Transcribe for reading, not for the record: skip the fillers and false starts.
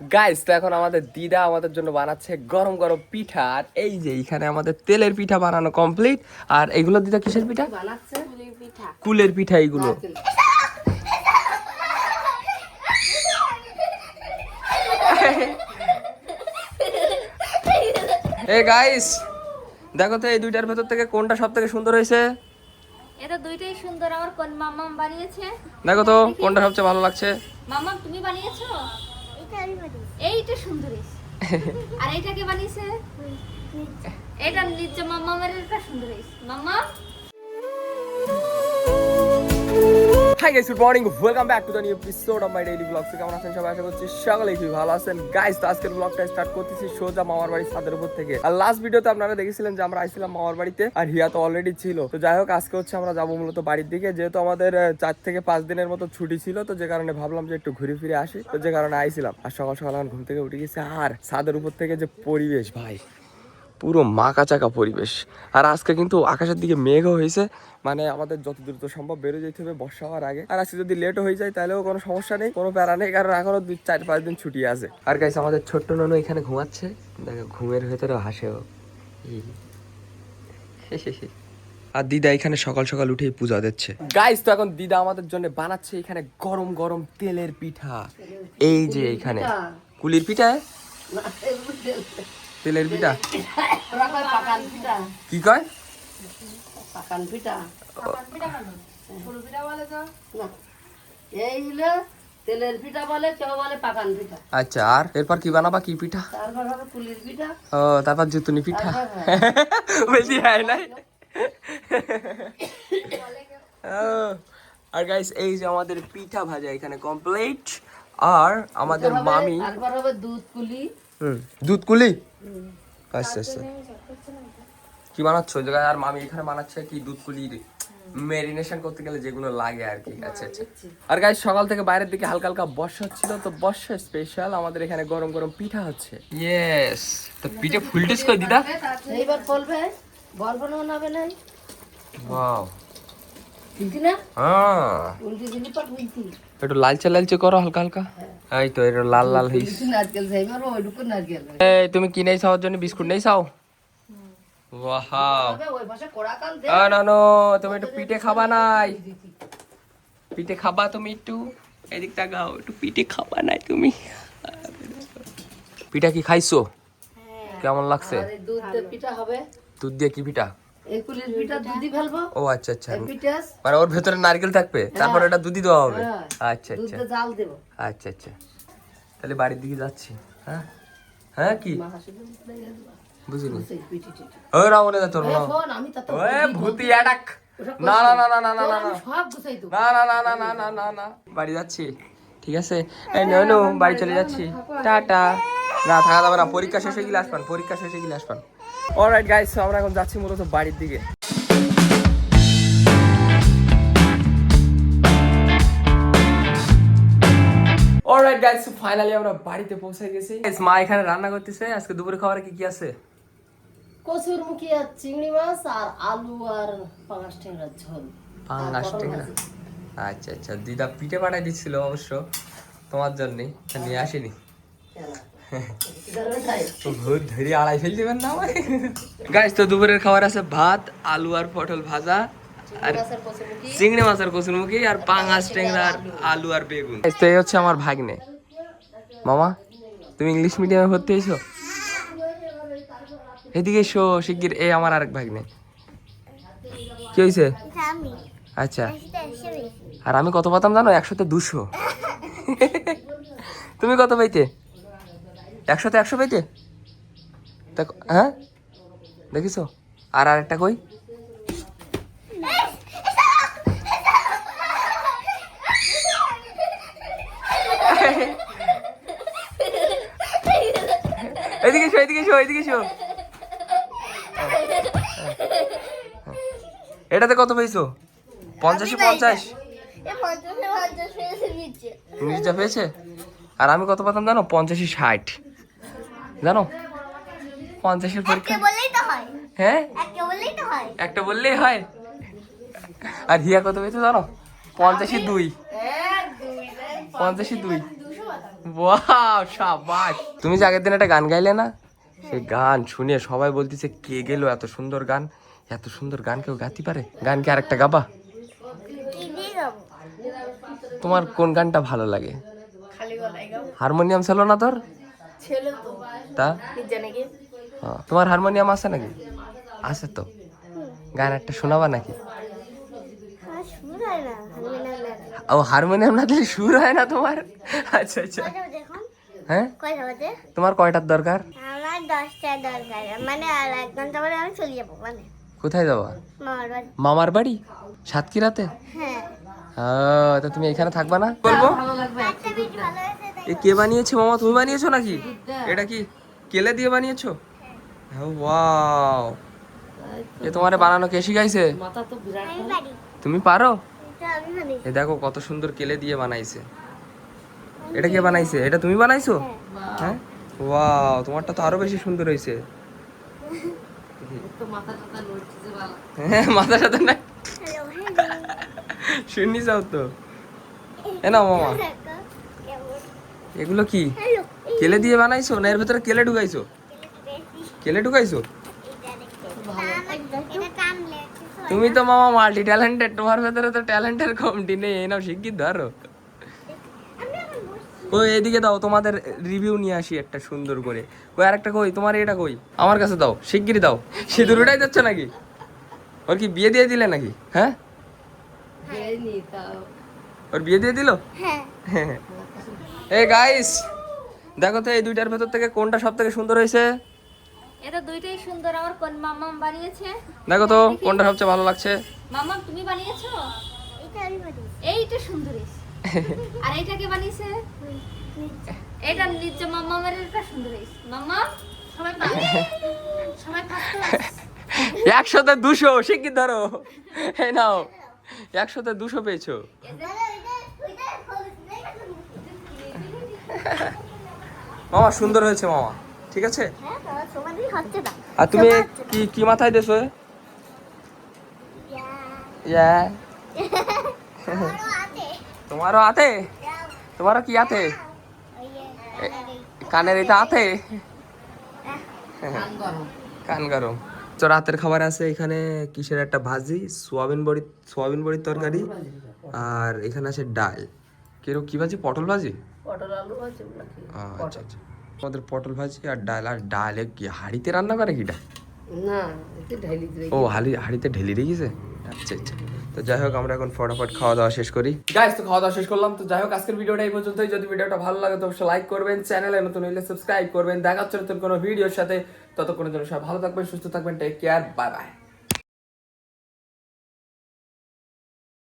Guys, তো এখন আমাদের দিদা আমাদের জন্য বানাচ্ছে গরম গরম পিঠা। আর এই যে এখানে আমাদের তেলের পিঠা বানানো কমপ্লিট। আর এগুলো দিদা কিসের পিঠা বানাচ্ছে? কুলের পিঠা। কুলের পিঠা এগুলো। এই গাইস, দেখো তো এই দুইটার ভেতর থেকে কোনটা সব থেকে সুন্দর হয়েছে। এটা দুইটাই সুন্দর। আমার কোন মাম্মাম বানিয়েছে? দেখো তো কোনটা সবচেয়ে ভালো লাগছে। মাম্মাম তুমি বানিয়েছো? এটা আমি বানিয়েছি। এইটা সুন্দর হয়েছে। আর এইটা কে বানিয়েছে? এটা নিজ মাম্মামের, এটা সুন্দর হয়েছে। Mumma hi guys, good morning, welcome back to the new episode of my daily blog. কেমন আছেন সবাই? আশা করছি সকলেই খুব ভালো আছেন। গাইস, তো আজকের ব্লগটা স্টার্ট করতেছি সোজা মামার বাড়ির ছাদের উপর থেকে। আর লাস্ট ভিডিওতে আপনারা দেখেছিলেন যে আমরা আইছিলাম মামার বাড়িতে, আর হিয়া তো অলরেডি ছিল। তো যাই হোক, আজকে হচ্ছে আমরা যাবো মূলত বাড়ির দিকে, যেহেতু আমাদের 4 থেকে 5 দিনের মতো ছুটি ছিল। তো যে কারণে ভাবলাম যে একটু ঘুরে ফিরে আসি, তো যে কারণে আইছিলাম। আর সকাল সকাল ঘুম থেকে উঠে গেছি, আর ছাদের উপর থেকে যে পরিবেশ ভাই, পুরো মাকা চাকা পরিবেশ। আর আজকে কিন্তু আকাশের দিকে মেঘও হয়েছে, মানে আমাদের যত দ্রুত সম্ভব বেরো যেতে হবে বর্ষা হওয়ার আগে। আর আজকে যদি লেটও হয়ে যায় তাহলেও কোনো সমস্যা নেই, কোনো প্যারা নেই, কারণ এখনো 4-5 দিন ছুটি আছে। আর গাইস, আমাদের ছোট্ট ননু এখানে ঘুমাচ্ছে, দেখো ঘুমের ভেতরেও হাসেও। আর দিদা এখানে সকাল সকাল উঠেই পূজা দিচ্ছে। গাইস, তো এখন দিদা আমাদের জন্য বানাচ্ছে এখানে গরম গরম তেলের পিঠা। এই যে এখানে কুলির পিঠা, তেলের পিঠা কি কয়? পাকান পিঠা। সরু পিঠা বলে তো? না, এই হলো তেলের পিঠা বলে, কেউ বলে পাকান পিঠা। আচ্ছা, আর এরপর কি বানাবা? কি পিঠা? তারপর হবে কুলির পিঠা। ও, তারপর জুতুনি পিঠা। তারপর বলছি হ্যাঁ নাই। আর গাইস, এই যে আমাদের পিঠা ভাজা এখানে কমপ্লিট। আর আমাদের মামি, তারপর হবে দুধ কুলি। দুধ কুলি। আচ্ছা আচ্ছা, কি বানাচ্ছ ওই জায়গায়? আর মামি এখানে বানাচ্ছে কি দুধ কুলির মেরিনেশন করতে গেলে যেগুলো লাগে আর কি। আচ্ছা আচ্ছা। আর গাইস, সকাল থেকে বাইরের দিকে হালকা হালকা বর্ষা হচ্ছিল, তো বর্ষা স্পেশাল আমাদের এখানে গরম গরম পিঠা হচ্ছে। ইয়েস, তো পিঠে ফুলটিস কই দিদা? এইবার বলবে বলবো না হবে নাই। ওয়াও, ঠিক না? হ্যাঁ, উল্টি দিলি পাট উল্টি। একটু লালচে লালচে করো হালকা হালকা। এই তো এটা লাল লাল হইছে। উল্টি নারকেল চাই মারো, ওইটুকু নারকেল। এই তুমি কি নেই খাওয়ার জন্য? বিস্কুট নেই খাও? ওয়াও, তবে ওই পাশে কোড়া কান দে। না না, তুমি একটু পিঠে খাবা নাই? পিঠে খাবা তুমি একটু? এদিক তাকাও, একটু পিঠে খাবা নাই তুমি? পিঠা কি খাইছো? কেমন লাগছে? আর এই দুধ দিয়ে পিঠা হবে। দুধ দিয়ে কি পিঠা? এই কুলির পিঠা দুধই ফেলবো। ও আচ্ছা আচ্ছা, এই পিঠা মানে ওর ভেতরে নারকেল থাকবে, তারপর এটা দুধই দেওয়া হবে। হ্যাঁ, আচ্ছা দুধ আচ্ছা দিয়ে জাল দেব। আচ্ছা আচ্ছা, তাহলে বাড়ির দিকে যাচ্ছি। হ্যাঁ হ্যাঁ, কি মা হাসি দেব তাই দেব। বুঝলি? সেই পিঠি টিঠি। ও রামনে যা তোর না, শোন, আমি তা তো ওয়ে ভূতি অ্যাটাক। না না না না না না না না সব গুছাই দেব। না না না না না না না না, বাড়ি যাচ্ছি, ঠিক আছে? এই ননু, বাড়ি চলে যাচ্ছি, টাটা। না, থাকা যাবে না, পরীক্ষা শেষে গেলে আসবেন, পরীক্ষা শেষে গেলে আসবেন। অলরাইট গাইস, আমরা এখন যাচ্ছি মূলত বাড়ির দিকে। অলরাইট গাইস, ফাইনালি আমরা বাড়িতে পৌঁছে গেছি। মা এখানে রান্না করতেছে। আজকে দুপুরে খাবারে কি কি আছে? কচুর মুখী আর চিংড়ি মাছ আর আলু আর পাঙাশ ঠ্যাংরার ঝোল। পাঙ্গাস টেঙ্গা। আচ্ছা আচ্ছা, দিদা পিঠে পাঠাই দিচ্ছিল অবশ্য তোমার জন্যই, নিয়ে আসিনি। ভূত ধরে আড়াই ফেল দিবেন না আমায়। গাইস, তো দুপুরের খাবার আছে ভাত, আলু আর পটল ভাজা, আর চিংড়ি মাছের কচুরমুখী, আর পাঙ্গাস টেংরার আলু আর বেগুন। তো এই হচ্ছে আমার ভাগ্নে। মামা, তুমি ইংলিশ মিডিয়ামে ভর্তি হয়েছো? এদিকে এসো শিগগির। এই আমার আরেক ভাগ্নে। কি হয়েছে? আচ্ছা, আর আমি কত পাতাম জানো? 100-তে 200। তুমি কত পাইতে? 100-তে 100 পাইতে? দেখো, হ্যাঁ দেখিছো? আর আরেকটা কই? এদিকে এসো, এদিকে এসো, এদিকে এসো। এটাতে কত পেয়েছো? 50-50 নিচটা পেয়েছে। আর আমি কত পাতাম জানো? 85-60। জানো 50-এর পরীক্ষা। হ্যাঁ, একটা বললেই হয়। আর হিয়া কত পেয়েছে জানো? 85-2। 85-2। ওয়াও শাবাশ। তুমি যে আগের দিন একটা গান গাইলে না, সেই গান শুনে সবাই বলতেছে কে গেলো এত সুন্দর গান, এত সুন্দর গান কেউ গাইতে পারে? গান কি আরেকটা গাবা? তোমার কোন গানটা ভালো লাগে? হারমোনিয়াম ছিল না তোর? তা তোমার হারমোনিয়াম আছে নাকি? আছে তো, গান একটা শোনাবা নাকি? ও হারমোনিয়াম না দিলে সুর হয় না তোমার? আচ্ছা আচ্ছা। হ্যাঁ তোমার কয়টার দরকার? আমার 10টা দরকার, মানে আর 1 ঘন্টা পরে আমি চলে যাবো, মানে কোথায় যাবা? মামার বাড়ি। মামার বাড়ি সাতক্ষীরাতে? হ্যাঁ, তো তুমি এখানে থাকবা না? বলবো একটা বেশ ভালো হয়েছে তাই। এ কে বানিয়েছে মামা? তুমি বানিয়েছো নাকি? এটা কি কেলে দিয়ে বানিয়েছো? ওয়াও, এ তোমারে বানানো কে শিখাইছে? মাথা তো বিরাট আমি পারি, তুমি পারো? এটা আমি বানিয়েছি। এ দেখো কত সুন্দর কেলে দিয়ে বানাইছে। এটা কে বানাইছে? এটা তুমি বানাইছো? হ্যাঁ, ওয়াও, তোমারটা তো আরো বেশি সুন্দর হয়েছে। তো মাথা টাথা নড়ছে যে ভালো। হ্যাঁ মাথার সাথে না হ্যালো, হ্যালো। শুনি যাও তো। এ নাও মামা, দেখো, কেমন? এগুলো কি হ্যালো, কেলে দিয়ে বানাইছো না এর ভেতরে কেলে ঢুকাইছো? কেলে ঢুকাইছো? এটা কামলে তুমি তো মামা মাল্টি ট্যালেন্টেড, তোমার ভেতরে তো ট্যালেন্টের কমতি নেই। এই নাও শিগগির ধরো। ওই এদিকে দাও, তোমাদের রিভিউ নিয়ে আসি একটা সুন্দর করে। ওই আরেকটা কই, তোমার এটা কই? আমার কাছে দাও, শিগগিরই দাও। সিঁদুর উঠাই যাচ্ছ নাকি? ওর কি বিয়ে দিয়ে দিলে নাকি? হ্যাঁ, দেয়নি তাও। ওর বিয়ে দিয়ে দিল? হ্যাঁ, এই গাইস দেখো তো এই দুইটার ভেতর থেকে কোনটা সব থেকে সুন্দর হয়েছে? এটা দুইটাই সুন্দর। আমার কোন মাম্মাম বানিয়েছে? দেখো তো কোনটা সবচেয়ে ভালো লাগছে? মাম্মাম তুমি বানিয়েছো? এটা আমি বানিয়েছি। এইটা সুন্দর হয়েছে। আর এইটা কে বানিয়েছে? এটা নিজ মাম্মামের এটা সুন্দর হয়েছে। মাম্মা সবাই পাবে, সবাই পাবে। 100তে 200, শিগগির ধরো। এই নাও, 100তে 200 পেয়েছো। মামা সুন্দর হয়েছে মামা, ঠিক আছে। হ্যাঁ, বাবা, সমানই হচ্ছে না। আর তুমি কি কি মাথায় দেছো? ইয়া আমারও আছে। তোমারও আতে? তোমারও কি আতে? ওই যে, কানের এটা আতে? কান গরম। কান গরম। তো রাতের খাবার আছে এখানে কিসের একটা ভাজি, সোয়াবিন বড়ির তরকারি, আর এখানে আছে ডাল। কি ভাজি? পটল ভাজি? পটল আলু আছে নাকি? আচ্ছা আচ্ছা, আমাদের পটল ভাজি আর ডাল। আর ডালে কি হাঁড়িতে রান্না করে কিটা? না, এতে ঢালি দিই। ও হাঁড়িতে ঢেলে রেখেছে। আচ্ছা আচ্ছা, তো যাই হোক আমরা এখন ফটাফট খাওয়া দাওয়া শেষ করি। গাইস তো খাওয়া দাওয়া শেষ করলাম। তো যাই হোক আজকের ভিডিওটা এই পর্যন্তই। যদি ভিডিওটা ভালো লাগে তো অবশ্যই লাইক করবেন, চ্যানেলে নতুন হলে সাবস্ক্রাইব করবেন। দেখা হচ্ছে নতুন কোনো ভিডিওর সাথে। ততক্ষণের জন্য সবাই ভালো থাকবেন, সুস্থ থাকবেন। Take care, bye by.